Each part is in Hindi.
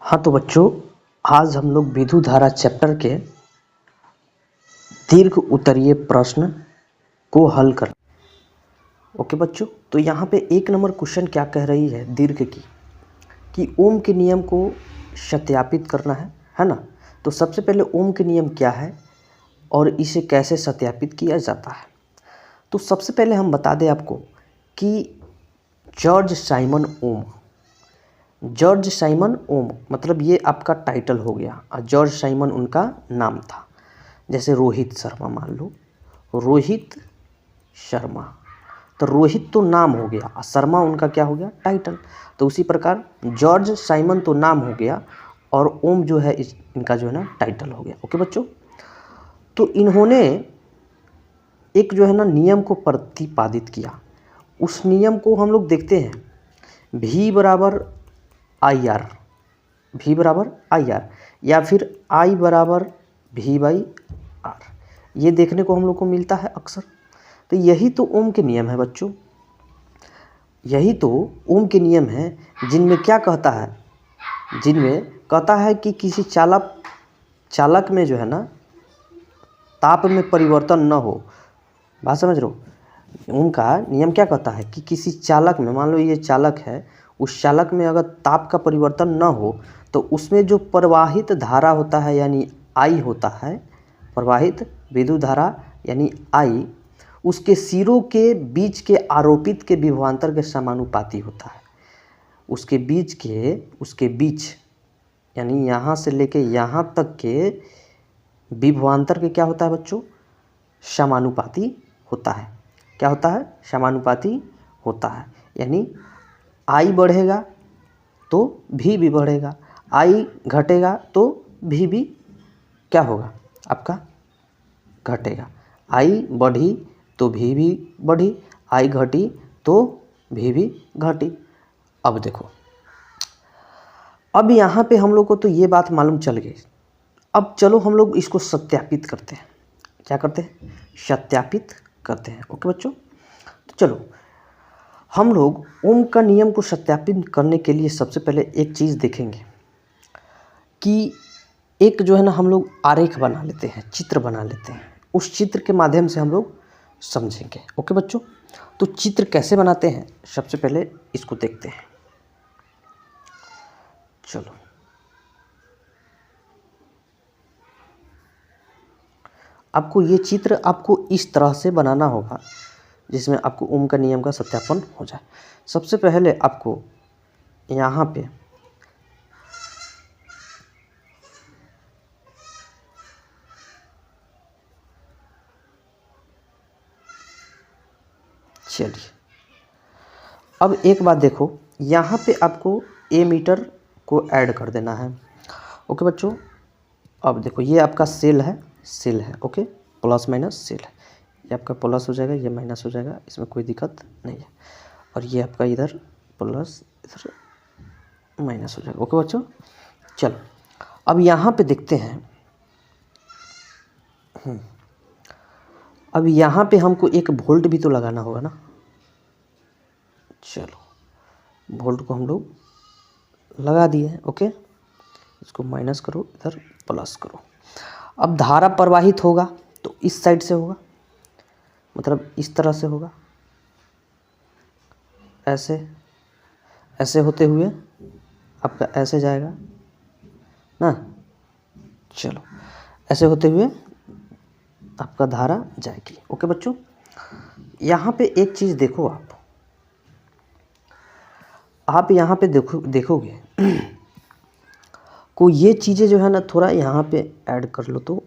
हाँ तो बच्चों, आज हम लोग विद्युत धारा चैप्टर के दीर्घ उत्तरीय प्रश्न को हल कर। ओके बच्चों, तो यहाँ पे 1 नंबर क्वेश्चन क्या कह रही है दीर्घ की कि ओम के नियम को सत्यापित करना है ना। तो सबसे पहले ओम के नियम क्या है और इसे कैसे सत्यापित किया जाता है। तो सबसे पहले हम बता दें आपको कि जॉर्ज साइमन ओम मतलब ये आपका टाइटल हो गया और जॉर्ज साइमन उनका नाम था। जैसे रोहित शर्मा, मान लो रोहित शर्मा, तो रोहित तो नाम हो गया और शर्मा उनका क्या हो गया, टाइटल। तो उसी प्रकार जॉर्ज साइमन तो नाम हो गया और ओम जो है इनका जो है ना टाइटल हो गया। ओके बच्चों, तो इन्होंने एक जो है ना नियम को प्रतिपादित किया। उस नियम को हम लोग देखते हैं, V बराबर आई आर या फिर I बराबर V/R, ये देखने को हम लोग को मिलता है अक्सर। तो यही तो ओम के नियम है बच्चों, यही तो ओम के नियम है जिनमें क्या कहता है, जिनमें कहता है कि किसी चालक में जो है ना ताप में परिवर्तन न हो। बात समझ रहे हो। ओम का नियम क्या कहता है कि किसी चालक में, मान लो ये चालक है, उस चालक में अगर ताप का परिवर्तन न हो तो उसमें जो प्रवाहित धारा होता है यानी I होता है, प्रवाहित विद्युत धारा यानी I, उसके सिरों के बीच के आरोपित के विभवांतर के समानुपाती होता है। उसके बीच यानी यहाँ से लेके यहाँ तक के विभवांतर के क्या होता है बच्चों, समानुपाती होता है। क्या होता है, समानुपाती होता है। यानी I बढ़ेगा तो V भी बढ़ेगा, I घटेगा तो V भी क्या होगा आपका, घटेगा। I बढ़ी तो V भी बढ़ी, I घटी तो V भी घटी। अब देखो, अब यहाँ पे हम लोग को तो ये बात मालूम चल गई। अब चलो हम लोग इसको सत्यापित करते हैं। क्या करते हैं, सत्यापित करते हैं। ओके बच्चों, तो चलो हम लोग ओम का नियम को सत्यापित करने के लिए सबसे पहले एक चीज़ देखेंगे कि एक जो है ना हम लोग आरेख बना लेते हैं, चित्र बना लेते हैं। उस चित्र के माध्यम से हम लोग समझेंगे। ओके बच्चों, तो चित्र कैसे बनाते हैं सबसे पहले इसको देखते हैं। चलो आपको ये चित्र आपको इस तरह से बनाना होगा जिसमें आपको ओम का नियम का सत्यापन हो जाए। सबसे पहले आपको यहाँ पे चलिए, अब एक बात देखो, यहाँ पे आपको एमीटर को ऐड कर देना है। ओके बच्चों, अब देखो ये आपका सेल है। ओके, प्लस माइनस सेल है, ये आपका प्लस हो जाएगा, ये माइनस हो जाएगा, इसमें कोई दिक्कत नहीं है। और ये आपका इधर प्लस इधर माइनस हो जाएगा। ओके बच्चों, चलो अब यहाँ पे देखते हैं। अब यहाँ पे हमको एक वोल्ट भी तो लगाना होगा ना। चलो वोल्ट को हम लोग लगा दिए। ओके, इसको माइनस करो, इधर प्लस करो। अब धारा प्रवाहित होगा तो इस साइड से होगा, मतलब इस तरह से होगा, ऐसे होते हुए आपका ऐसे जाएगा ना। चलो ऐसे होते हुए आपका धारा जाएगी। ओके बच्चों, यहाँ पे एक चीज़ देखो, आप यहाँ पे देखोगे को ये चीज़ें जो है ना थोड़ा यहाँ पे ऐड कर लो। तो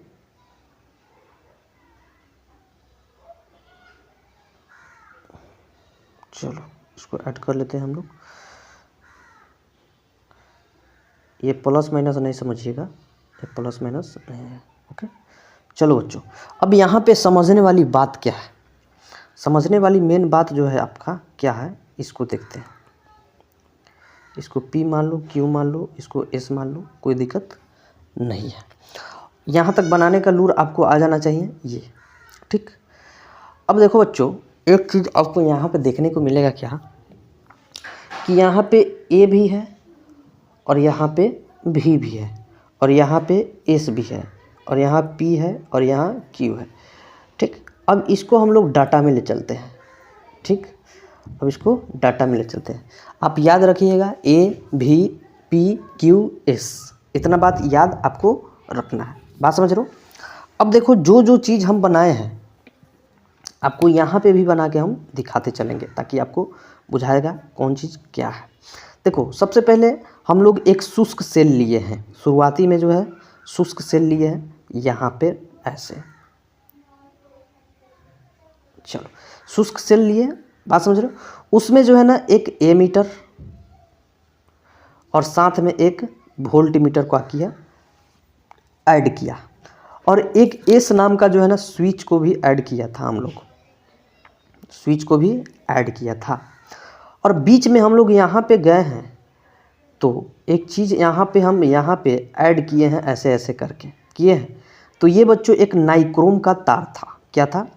चलो इसको ऐड कर लेते हैं हम लोग। ये प्लस माइनस नहीं समझिएगा, ये प्लस माइनस नहीं है। ओके, चलो बच्चों, अब यहाँ पे समझने वाली बात क्या है, समझने वाली मेन बात जो है आपका क्या है, इसको देखते हैं। इसको P मान लो, Q मान लो, इसको S मान लो, कोई दिक्कत नहीं है। यहाँ तक बनाने का लूर आपको आ जाना चाहिए ये, ठीक। अब देखो बच्चों, एक चीज़ आपको यहाँ पे देखने को मिलेगा क्या कि यहाँ पे A भी है और यहाँ पे भी है और यहाँ पे एस भी है और यहाँ पी है और यहाँ क्यू है। ठीक, अब इसको हम लोग डाटा में ले चलते हैं। ठीक, अब इसको डाटा में ले चलते हैं। आप याद रखिएगा ए भी पी क्यू एस, इतना बात याद आपको रखना है। बात समझ रहे हो? अब देखो जो जो चीज़ हम बनाए हैं आपको यहाँ पे भी बना के हम दिखाते चलेंगे ताकि आपको बुझाएगा कौन चीज़ क्या है। देखो सबसे पहले हम लोग एक शुष्क सेल लिए हैं, शुरुआती में जो है शुष्क सेल लिए हैं यहाँ पे ऐसे। चलो शुष्क सेल लिए, बात समझ रहे हो? उसमें जो है ना एक एमीटर और साथ में एक वोल्टमीटर को किया ऐड किया और एक एस नाम का जो है ना स्विच को भी ऐड किया था हम लोग, स्विच को भी ऐड किया था। और बीच में हम लोग यहाँ पे गए हैं तो एक चीज़ यहाँ पे हम यहाँ पे ऐड किए हैं, ऐसे ऐसे करके किए हैं। तो ये बच्चों एक नाइक्रोम का तार था। क्या था?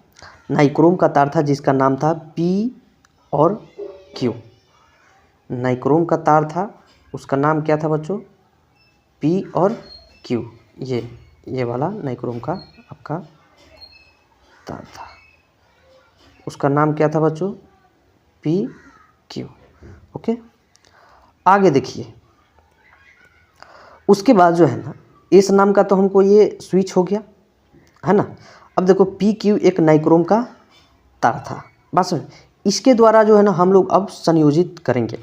नाइक्रोम का तार था जिसका नाम था पी और क्यू। नाइक्रोम का तार था, उसका नाम क्या था बच्चों? पी और क्यू। ये वाला नाइक्रोम का आपका तार था, उसका नाम क्या था बच्चों? P Q. ओके, आगे देखिए। उसके बाद जो है ना इस नाम का तो हमको ये स्विच हो गया है ना। अब देखो पी क्यू एक नाइक्रोम का तार था, बस इसके द्वारा जो है ना हम लोग अब संयोजित करेंगे।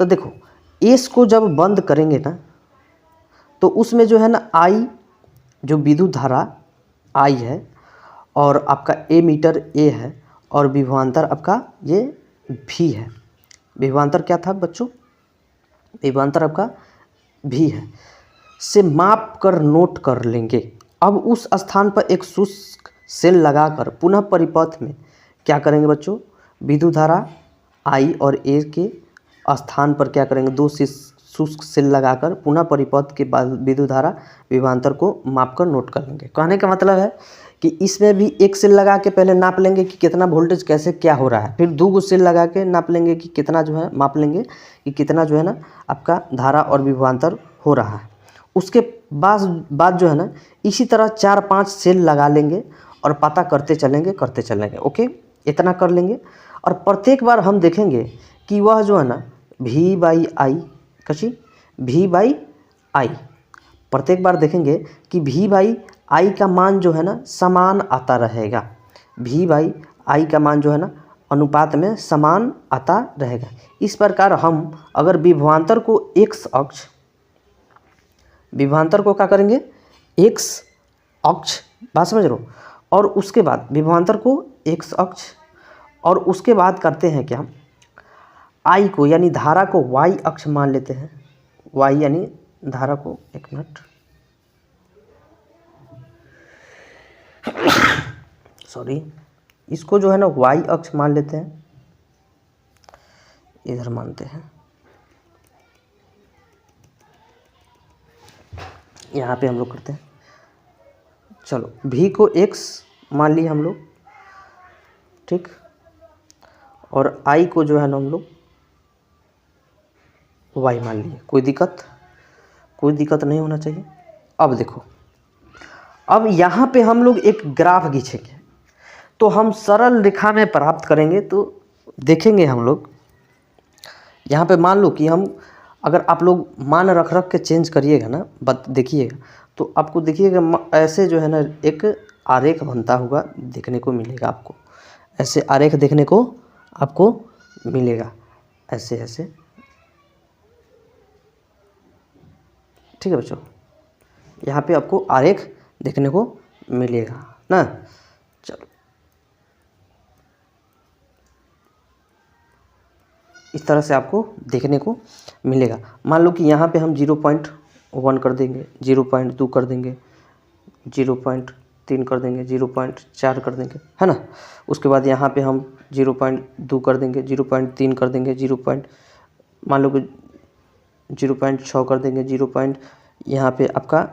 तो देखो एस को जब बंद करेंगे ना तो उसमें जो है ना आई, जो विद्युत धारा आई है और आपका ए मीटर ए है और विभवांतर आपका ये भी है। विभवांतर क्या था बच्चों? विभवांतर आपका भी है, से माप कर नोट कर लेंगे। अब उस स्थान पर एक शुष्क सेल लगाकर पुनः परिपथ में क्या करेंगे बच्चों? विद्युत धारा आई और ए के स्थान पर क्या करेंगे? दो शुष्क सेल लगाकर पुनः परिपथ के बाद विद्युत धारा विभवांतर को माप कर नोट कर लेंगे। कहने का मतलब है कि इसमें भी एक सेल लगा के पहले नाप लेंगे कि कितना वोल्टेज कैसे क्या हो रहा है, फिर दो सेल लगा के नाप लेंगे कि कितना जो है माप लेंगे कि कितना जो है ना आपका धारा और विभवांतर हो रहा है। उसके बाद जो है ना इसी तरह 4-5 सेल लगा लेंगे और पता करते चलेंगे। ओके, इतना कर लेंगे और प्रत्येक बार हम देखेंगे कि वह जो है ना V बाई आई कशी V बाई आई, प्रत्येक बार देखेंगे कि V बाई आई का मान जो है ना समान आता रहेगा। V बाई आई का मान जो है ना अनुपात में समान आता रहेगा। इस प्रकार हम अगर विभवांतर को x अक्ष, विभवांतर को क्या करेंगे? x अक्ष, बात समझ रहे हो? और उसके बाद विभवांतर को x अक्ष और उसके बाद करते हैं क्या? I को यानी धारा को y अक्ष मान लेते हैं। y यानी धारा को, एक मिनट सॉरी, इसको जो है ना y अक्ष मान लेते हैं, इधर मानते हैं, यहाँ पे हम लोग करते हैं। चलो v को x मान लिए हम लोग, ठीक, और i को जो है ना हम लोग y मान लिए। कोई दिक्कत नहीं होना चाहिए। अब देखो, अब यहाँ पे हम लोग एक ग्राफ खींचेंगे तो हम सरल रेखा में प्राप्त करेंगे। तो देखेंगे हम लोग यहाँ पे, मान लो कि हम, अगर आप लोग मान रख के चेंज करिएगा ना, देखिएगा तो आपको देखिएगा ऐसे जो है ना एक आरेख बनता हुआ देखने को मिलेगा। आपको ऐसे आरेख देखने को आपको मिलेगा, ऐसे ऐसे, ठीक है बच्चों? यहाँ पे आपको आरेख देखने को मिलेगा ना। चलो इस तरह से आपको देखने को मिलेगा। मान लो कि यहाँ पे हम 0.1 कर देंगे, 0.2 कर देंगे, 0.3 कर देंगे, 0.4 कर देंगे, है ना। उसके बाद यहाँ पे हम 0.2 कर देंगे, 0.3 कर देंगे, मान लो कि 0.6 कर देंगे, यहाँ पे आपका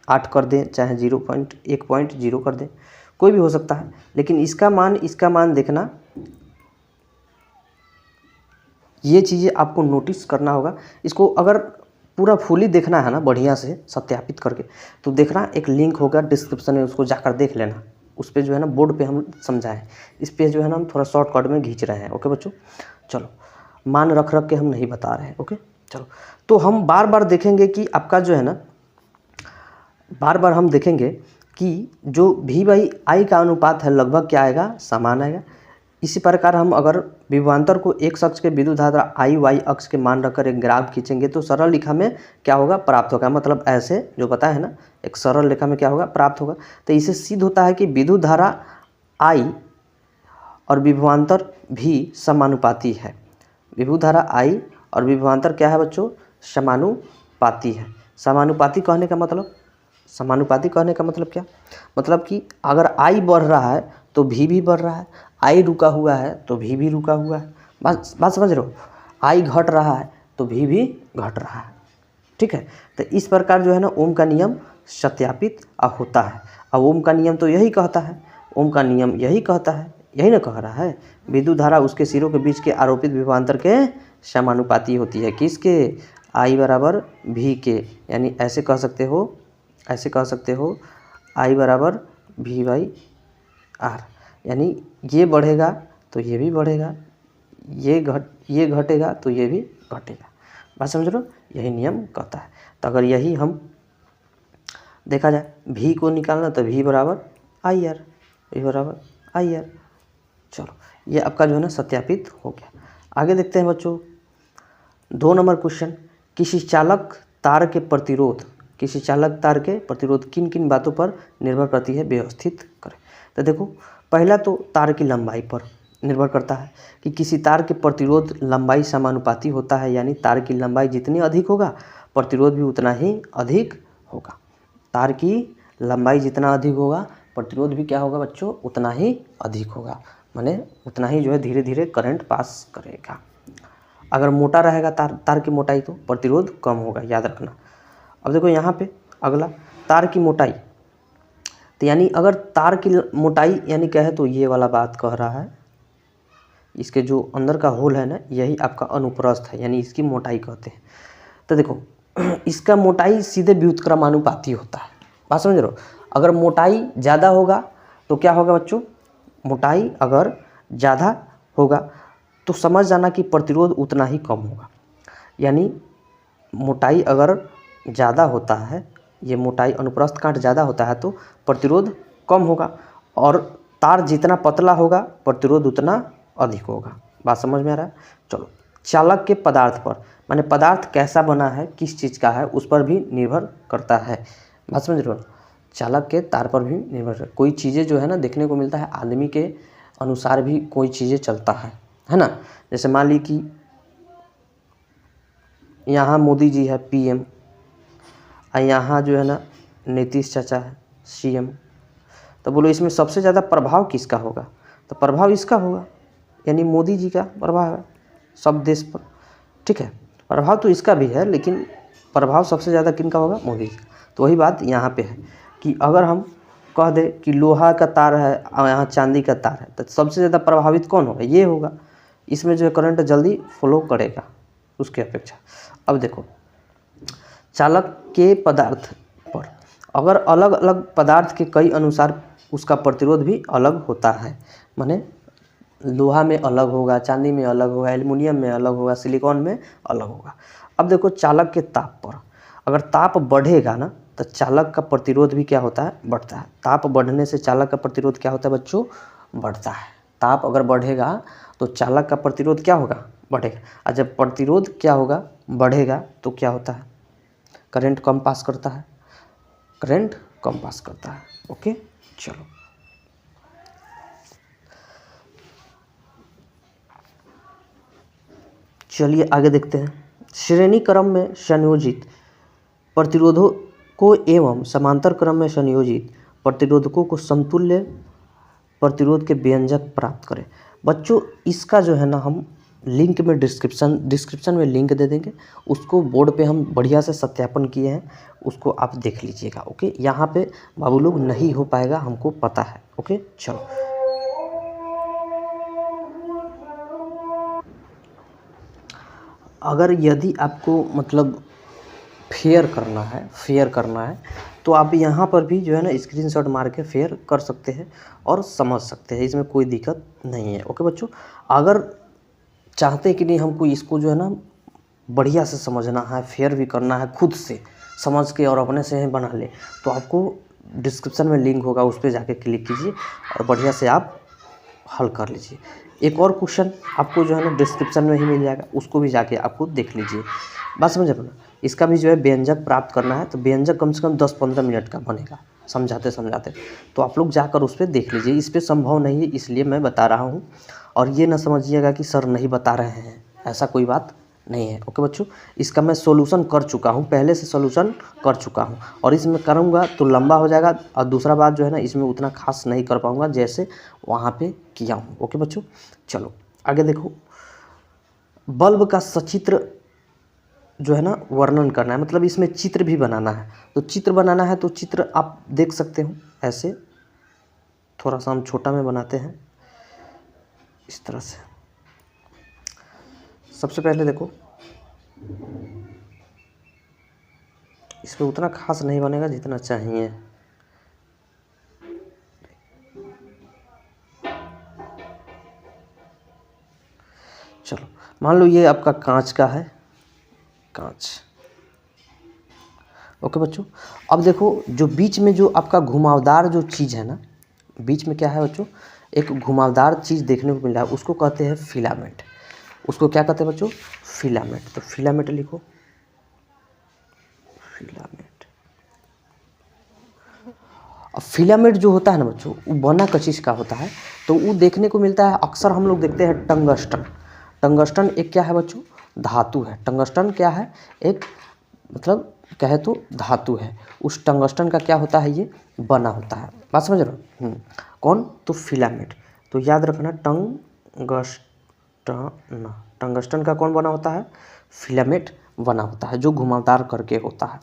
8 कर दें, चाहे 1.0 कर दें, कोई भी हो सकता है। लेकिन इसका मान देखना, ये चीज़ें आपको नोटिस करना होगा। इसको अगर पूरा फुली देखना है ना बढ़िया से सत्यापित करके, तो देखना एक लिंक होगा डिस्क्रिप्शन में, उसको जाकर देख लेना। उस पर जो है ना बोर्ड पे हम समझाएं, इस पे जो है ना हम थोड़ा शॉर्टकट में खींच रहे हैं। ओके बच्चों, चलो मान रख के हम नहीं बता रहे हैं। ओके चलो, तो हम बार बार देखेंगे कि आपका जो है ना, बार बार हम देखेंगे कि जो V/I का अनुपात है लगभग क्या आएगा, समान आएगा। इसी प्रकार हम अगर विभवांतर को एक अक्ष के विद्युत धारा I/Y अक्ष के मान रखकर एक ग्राफ खींचेंगे तो सरल रेखा में क्या होगा, प्राप्त होगा। मतलब ऐसे जो पता है ना, एक सरल रेखा में क्या होगा, प्राप्त होगा। तो इसे सिद्ध होता है कि विद्युत धारा I और विभवांतर भी समानुपाती है। विद्युत धारा I और विभवांतर क्या है बच्चों, समानुपाती है। समानुपाती कहने का मतलब, समानुपाती कहने का मतलब क्या, मतलब कि अगर I बढ़ रहा है तो V भी बढ़ रहा है, I रुका हुआ है तो V भी रुका हुआ है। बात समझ रहे हो, I घट रहा है तो V भी घट रहा है। ठीक है, तो इस प्रकार जो है ना ओम का नियम सत्यापित होता है। अब ओम का नियम तो यही कहता है, ओम का नियम यही कहता है, यही ना कह रहा है, विद्युत धारा उसके सिरों के बीच के आरोपित विभवांतर के समानुपाती होती है। किसके, I बराबर V के, यानी ऐसे कह सकते हो, ऐसे कह सकते हो I बराबर V/R, यानी ये बढ़ेगा तो ये भी बढ़ेगा, ये घटेगा तो ये भी घटेगा। बात समझ रहे हो, यही नियम कहता है। तो अगर यही हम देखा जाए V को निकालना तो V बराबर IR, V बराबर IR। चलो ये आपका जो है ना सत्यापित हो गया। आगे देखते हैं बच्चों 2 नंबर क्वेश्चन, किसी चालक तार के प्रतिरोध, किसी चालक तार के प्रतिरोध किन किन बातों पर निर्भर करती है, व्यवस्थित करें। तो देखो पहला तो तार की लंबाई पर निर्भर करता है कि किसी तार के प्रतिरोध लंबाई समानुपाती होता है, यानी तार की लंबाई जितनी अधिक होगा प्रतिरोध भी उतना ही अधिक होगा। तार की लंबाई जितना अधिक होगा प्रतिरोध भी क्या होगा बच्चों, उतना ही अधिक होगा, माने उतना ही जो है धीरे धीरे करंट पास करेगा। अगर मोटा रहेगा तार की मोटाई तो प्रतिरोध कम होगा, याद रखना। अब देखो यहाँ पे अगला तार की मोटाई, तो यानी अगर तार की मोटाई यानी क्या है, तो ये वाला बात कह रहा है, इसके जो अंदर का होल है ना यही आपका अनुप्रस्थ है, यानी इसकी मोटाई कहते हैं। तो देखो इसका मोटाई सीधे व्युत्क्रमानुपाती होता है। बात समझ रहे हो, अगर मोटाई ज़्यादा होगा तो क्या होगा बच्चों, मोटाई अगर ज़्यादा होगा तो समझ जाना कि प्रतिरोध उतना ही कम होगा। यानी मोटाई अगर ज़्यादा होता है, ये मोटाई अनुप्रस्थ काट ज़्यादा होता है तो प्रतिरोध कम होगा, और तार जितना पतला होगा प्रतिरोध उतना अधिक होगा। बात समझ में आ रहा है। चलो चालक के पदार्थ पर, माने पदार्थ कैसा बना है, किस चीज़ का है, उस पर भी निर्भर करता है। बात समझ रहे हो, चालक के तार पर भी निर्भर करता है। कोई चीज़ें जो है ना देखने को मिलता है आदमी के अनुसार भी कोई चीज़ें चलता है ना। जैसे मान ली कि यहाँ मोदी जी है PM, और यहाँ जो है ना नीतीश चाचा है CM, तो बोलो इसमें सबसे ज़्यादा प्रभाव किसका होगा, तो प्रभाव इसका होगा, यानी मोदी जी का प्रभाव है सब देश पर। ठीक है, प्रभाव तो इसका भी है लेकिन प्रभाव सबसे ज़्यादा किनका होगा, मोदी जी। तो वही बात यहाँ पे है कि अगर हम कह दे कि लोहा का तार है और यहाँ चांदी का तार है, तो सबसे ज़्यादा प्रभावित कौन होगा, ये होगा। इसमें जो है करंट जल्दी फ्लो करेगा उसके अपेक्षा। अब देखो चालक के पदार्थ पर, अगर अलग अलग पदार्थ के कई अनुसार उसका प्रतिरोध भी अलग होता है, माने लोहा में अलग होगा, चांदी में अलग होगा, एल्युमिनियम में अलग होगा, सिलिकॉन में अलग होगा। अब देखो चालक के ताप पर, अगर ताप बढ़ेगा ना तो चालक का प्रतिरोध भी क्या होता है, बढ़ता है। ताप बढ़ने से चालक का प्रतिरोध क्या होता है बच्चों, बढ़ता है। ताप अगर बढ़ेगा तो चालक का प्रतिरोध क्या होगा, बढ़ेगा। और जब प्रतिरोध क्या होगा, बढ़ेगा, तो क्या होता है, करंट कम पास करता है, करंट कम पास करता है। ओके चलो चलिए आगे देखते हैं। श्रेणी क्रम में संयोजित प्रतिरोधों को एवं समांतर क्रम में संयोजित प्रतिरोधकों को समतुल्य प्रतिरोध के व्यंजक प्राप्त करें। बच्चों इसका जो है ना हम लिंक में डिस्क्रिप्शन में लिंक दे देंगे, उसको बोर्ड पे हम बढ़िया से सत्यापन किए हैं, उसको आप देख लीजिएगा। ओके, यहाँ पे बाबू लोग नहीं हो पाएगा, हमको पता है। ओके चलो अगर यदि आपको मतलब फेयर करना है तो आप यहाँ पर भी जो है ना स्क्रीनशॉट मार के फेयर कर सकते हैं और समझ सकते हैं, इसमें कोई दिक्कत नहीं है। ओके बच्चों, अगर चाहते कि नहीं हमको इसको जो है ना बढ़िया से समझना है, फेयर भी करना है, खुद से समझ के और अपने से ही बना ले, तो आपको डिस्क्रिप्शन में लिंक होगा, उस पर जाके क्लिक कीजिए और बढ़िया से आप हल कर लीजिए। एक और क्वेश्चन आपको जो है ना डिस्क्रिप्शन में ही मिल जाएगा, उसको भी जाके आपको देख लीजिए। बात समझ रहे हो ना। इसका भी जो है व्यंजक प्राप्त करना है तो व्यंजक कम से कम 10-15 मिनट का बनेगा समझाते समझाते, तो आप लोग जाकर उस पर देख लीजिए। इस पर संभव नहीं है इसलिए मैं बता रहा हूँ, और ये ना समझिएगा कि सर नहीं बता रहे हैं, ऐसा कोई बात नहीं है। ओके बच्चों, इसका मैं सॉल्यूशन कर चुका हूँ, पहले से सॉल्यूशन कर चुका हूँ, और इसमें करूँगा तो लंबा हो जाएगा, और दूसरा बात जो है ना इसमें उतना खास नहीं कर पाऊँगा जैसे वहाँ पे किया हूँ। ओके बच्चों, चलो आगे देखो। बल्ब का सचित्र जो है ना वर्णन करना है, मतलब इसमें चित्र भी बनाना है। तो चित्र बनाना है तो चित्र आप देख सकते हो ऐसे, थोड़ा सा हम छोटा में बनाते हैं इस तरह से। सबसे पहले देखो, इसमें उतना खास नहीं बनेगा जितना चाहिए। चलो मान लो ये आपका कांच का है, कांच। ओके बच्चों, अब देखो जो बीच में जो आपका घुमावदार जो चीज़ है ना, बीच में क्या है बच्चों, एक घुमावदार चीज़ देखने को मिल रहा है, उसको कहते हैं फिलामेंट। उसको क्या कहते हैं बच्चों, फिलामेंट। तो फिलामेंट लिखो, फिलामेंट। अब फिलामेंट जो होता है ना बच्चों, वो बना कशिश का होता है, तो वो देखने को मिलता है अक्सर हम लोग देखते हैं टंगस्टन। टंगस्टन एक क्या है बच्चों, धातु है। टंगस्टन क्या है, एक मतलब कहे तो धातु है। उस टंगस्टन का क्या होता है, ये बना होता है। बात समझ रहे हो। कौन, तो फिलामेंट। तो याद रखना टंगस्टन, टंगस्टन का कौन बना होता है, फिलामेंट बना होता है, जो घुमावदार करके होता है।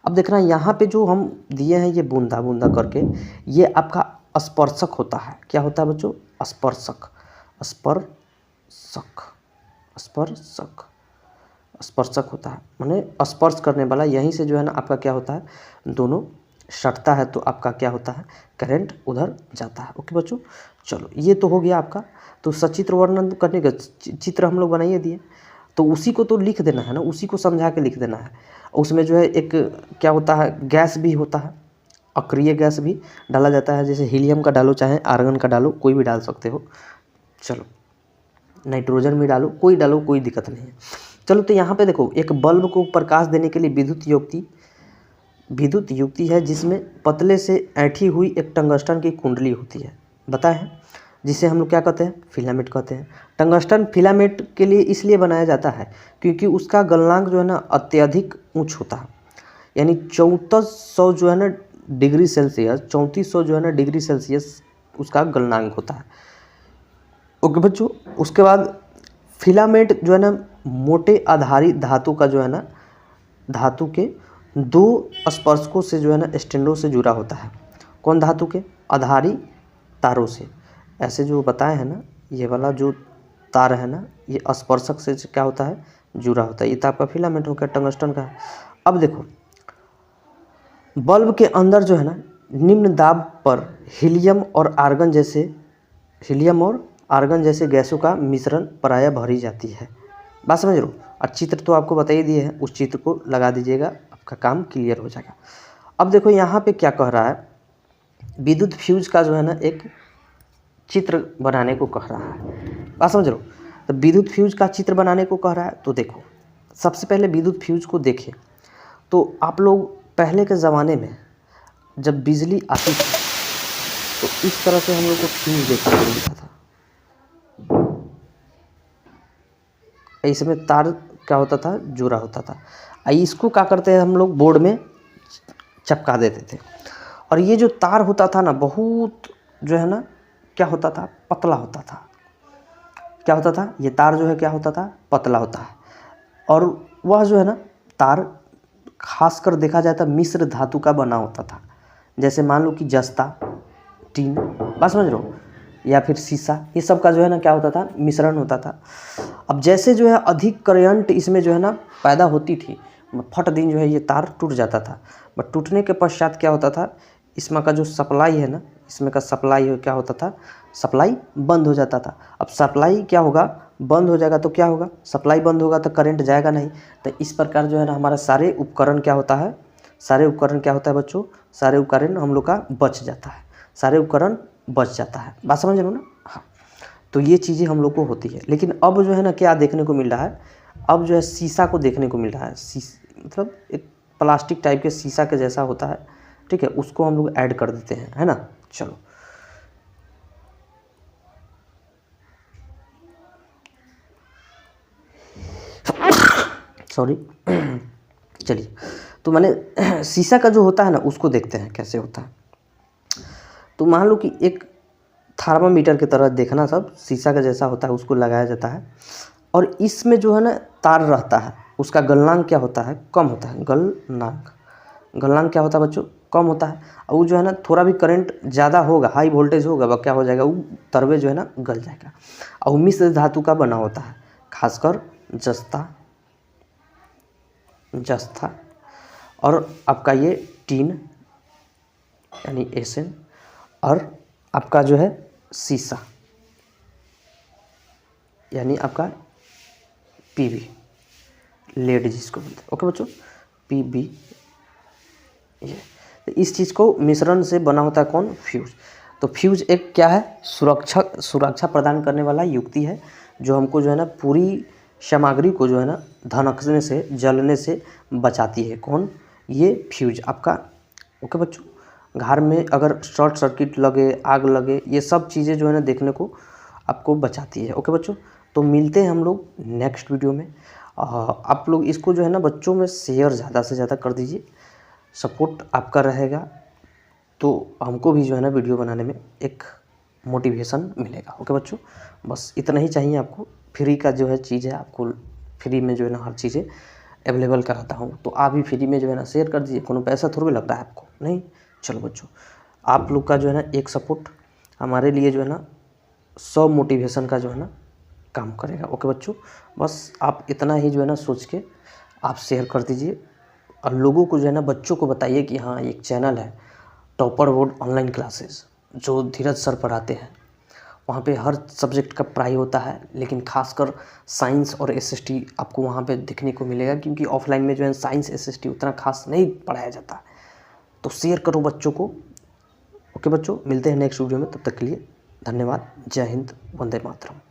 अब देखना यहाँ पे जो हम दिए हैं ये बूंदा बूंदा करके, ये आपका स्पर्शक होता है। क्या होता है बच्चों, स्पर्शक। स्पर्शक, स्पर्शक, स्पर्शक होता है, माने स्पर्श करने वाला। यहीं से जो है ना आपका क्या होता है, दोनों सटता है तो आपका क्या होता है, करंट उधर जाता है। ओके बच्चों, चलो ये तो हो गया आपका। तो सचित्र वर्णन करने का चित्र हम लोग बनाइए दिए, तो उसी को तो लिख देना है ना, उसी को समझा के लिख देना है। उसमें जो है एक क्या होता है, गैस भी होता है, अक्रिय गैस भी डाला जाता है, जैसे हीलियम का डालो चाहे आर्गन का डालो, कोई भी डाल सकते हो। चलो नाइट्रोजन भी डालो, कोई डालो, कोई दिक्कत नहीं है। चलो तो यहाँ पे देखो, एक बल्ब को प्रकाश देने के लिए विद्युत युक्ति है, जिसमें पतले से ऐंठी हुई एक टंगस्टन की कुंडली होती है, बताए हैं, जिसे हम लोग क्या कहते हैं, फिलामेंट कहते हैं। टंगस्टन फिलामेंट के लिए इसलिए बनाया जाता है क्योंकि उसका गलनांक जो है ना अत्यधिक उच्च होता है, यानी 3400 जो है ना डिग्री सेल्सियस, 3400 जो है ना डिग्री सेल्सियस उसका गलनांक होता है। ओके बच्चों, उसके बाद फिलामेंट जो है ना मोटे आधारी धातु का जो है ना, धातु के दो स्पर्शकों से जो है ना स्टैंडों से जुड़ा होता है। कौन धातु के, आधारी तारों से। ऐसे जो बताए हैं ना, ये वाला जो तार है ना, ये स्पर्शक से क्या होता है, जुड़ा होता है। ये तो आपका फिलामेंट हो गया, टंगस्टन का है। अब देखो बल्ब के अंदर जो है ना निम्न दाब पर हीलियम और आर्गन जैसे गैसों का मिश्रण प्रायः भरी जाती है। बात समझ रहे हो। और चित्र तो आपको बता ही दिए हैं, उस चित्र को लगा दीजिएगा, आपका काम क्लियर हो जाएगा। अब देखो यहाँ पे क्या कह रहा है, विद्युत फ्यूज का जो है ना एक चित्र बनाने को कह रहा है। बात समझ रहे हो। तो विद्युत फ्यूज का चित्र बनाने को कह रहा है, तो देखो सबसे पहले विद्युत फ्यूज को देखें तो आप लोग पहले के ज़माने में जब बिजली आती थी तो इस तरह से हम लोग को फ्यूज देखने को मिलता था। इसमें तार क्या होता था, जुड़ा होता था। इसको क्या करते हैं हम लोग, बोर्ड में चिपका देते थे। और ये जो तार होता था ना, बहुत जो है ना क्या होता था, पतला होता था। क्या होता था, ये तार जो है क्या होता था, पतला होता है। और वह जो है ना तार खासकर देखा जाए तो मिश्र धातु का बना होता था, जैसे मान लो कि जस्ता, टीन, बात समझ रहे हो, या फिर शीशा, ये सब का जो है ना क्या होता था, मिश्रण होता था। अब जैसे जो है अधिक करंट इसमें जो है ना पैदा होती थी, फट दिन जो है ये तार टूट जाता था। बट टूटने के पश्चात क्या होता था, इसमें का जो सप्लाई है ना, इसमें का सप्लाई क्या होता था, सप्लाई बंद हो जाता था। अब सप्लाई क्या होगा, बंद हो जाएगा तो क्या होगा, सप्लाई बंद होगा तो करंट जाएगा नहीं। तो इस प्रकार जो है ना हमारा सारे उपकरण क्या होता है, सारे उपकरण क्या होता है बच्चों, सारे उपकरण हम लोग का बच जाता है, सारे उपकरण बच जाता है। बात समझ लो ना। हाँ, तो ये चीज़ें हम लोग को होती है। लेकिन अब जो है ना क्या देखने को मिल रहा है, अब जो है शीशा को देखने को मिल रहा है। मतलब एक प्लास्टिक टाइप के शीशा के जैसा होता है, ठीक है, उसको हम लोग ऐड कर देते हैं, है ना। चलो सॉरी चलिए, तो मैंने शीशा का जो होता है ना उसको देखते हैं कैसे होता है। तो मान लो कि एक थर्मामीटर की तरह देखना, सब शीशा का जैसा होता है, उसको लगाया जाता है और इसमें जो है ना तार रहता है, उसका गलनांक क्या होता है, कम होता है। गलनांक क्या होता है बच्चों, कम होता है। और वो जो है ना थोड़ा भी करंट ज़्यादा होगा, हाई वोल्टेज होगा, वह क्या हो जाएगा, वो तरवे जो है ना गल जाएगा। और मिश्र धातु का बना होता है, खासकर जस्ता और आपका ये टीन यानी एसन, और आपका जो है शीशा यानी आपका पीबी, लेड जिसको बोलते हैं। ओके बच्चों, पीबी, ये तो इस चीज़ को मिश्रण से बना होता है कौन, फ्यूज। तो फ्यूज एक क्या है, सुरक्षा प्रदान करने वाला युक्ति है, जो हमको जो है ना पूरी सामग्री को जो है ना धनकने से, जलने से बचाती है। कौन, ये फ्यूज आपका। ओके बच्चों, घर में अगर शॉर्ट सर्किट लगे, आग लगे, ये सब चीज़ें जो है ना देखने को आपको बचाती है। ओके बच्चों, तो मिलते हैं हम लोग नेक्स्ट वीडियो में। आप लोग इसको जो है ना बच्चों में शेयर ज़्यादा से ज़्यादा कर दीजिए, सपोर्ट आपका रहेगा तो हमको भी जो है ना वीडियो बनाने में एक मोटिवेशन मिलेगा। ओके बच्चों, बस इतना ही चाहिए आपको। फ्री का जो है चीज़ है, आपको फ्री में जो है ना हर चीज़ें अवेलेबल कराता हूँ, तो आप भी फ्री में जो है ना शेयर कर दीजिए, कोनो पैसा थोड़ी लग रहा है आपको, नहीं। चलो बच्चों, आप लोग का जो है ना एक सपोर्ट हमारे लिए जो है ना 100 मोटिवेशन का जो है ना काम करेगा। ओके बच्चों, बस आप इतना ही जो है ना सोच के आप शेयर कर दीजिए और लोगों को जो है ना, बच्चों को बताइए कि हाँ एक चैनल है टॉपर बोर्ड ऑनलाइन क्लासेस, जो धीरज सर पढ़ाते हैं। वहाँ पे हर सब्जेक्ट का पढ़ाई होता है, लेकिन खासकर साइंस और एसएसटी आपको वहाँ पे देखने को मिलेगा, क्योंकि ऑफलाइन में जो है साइंस एसएसटी उतना खास नहीं पढ़ाया जाता। तो शेयर करो बच्चों को। ओके बच्चों, मिलते हैं नेक्स्ट वीडियो में, तब तक के लिए धन्यवाद। जय हिंद, वंदे मातरम।